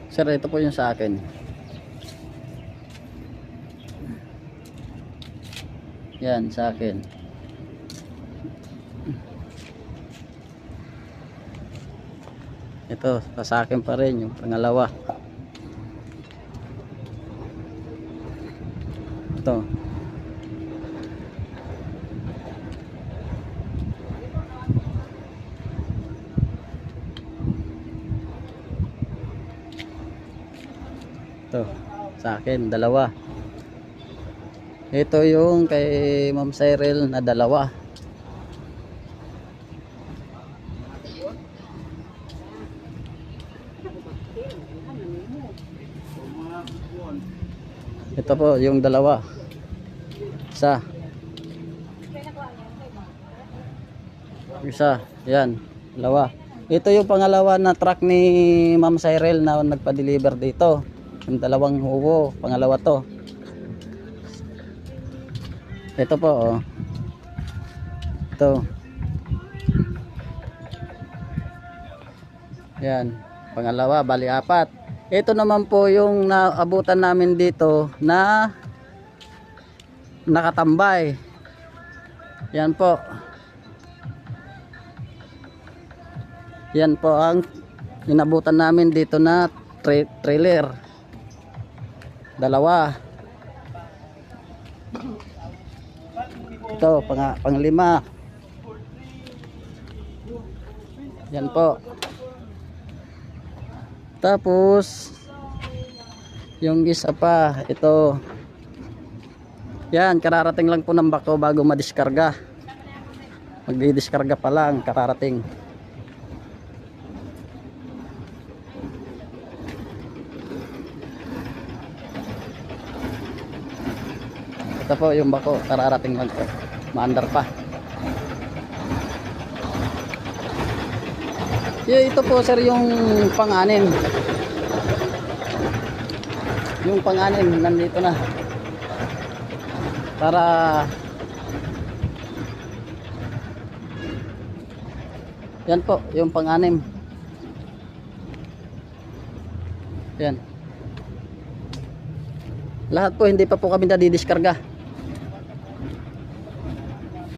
Sir, ito po yung sa akin. Yan, sa akin. Ito, sa akin pa rin yung pangalawa. Ito. Ito, sa akin, dalawa. Ito yung kay Ma'am Cyril na dalawa. Ito po yung dalawa. Isa. Isa. Yan. Dalawa. Ito yung pangalawa na truck ni Ma'am Cyril na nagpa-deliver dito. Yung dalawang hubo. Pangalawa to. Ito po, oh. Ito. Yan. Pangalawa, bali apat. Ito naman po yung naabutan namin dito na nakatambay. Yan po. Yan po ang inabutan namin dito na trailer. Dalawa. Ito, panglima. Yan po. Tapos yung isa pa, ito. Yan, kararating lang po ng bako bago madiskarga. Magdidiskarga pa lang, kararating. Ito po yung bako, kararating lang po. Maandar pa. Ito po sir yung pang-anim. Yung pang-anim nandito na. Para yan po, yung pang-anim. Yan. Lahat po hindi pa po kami nadidiskarga.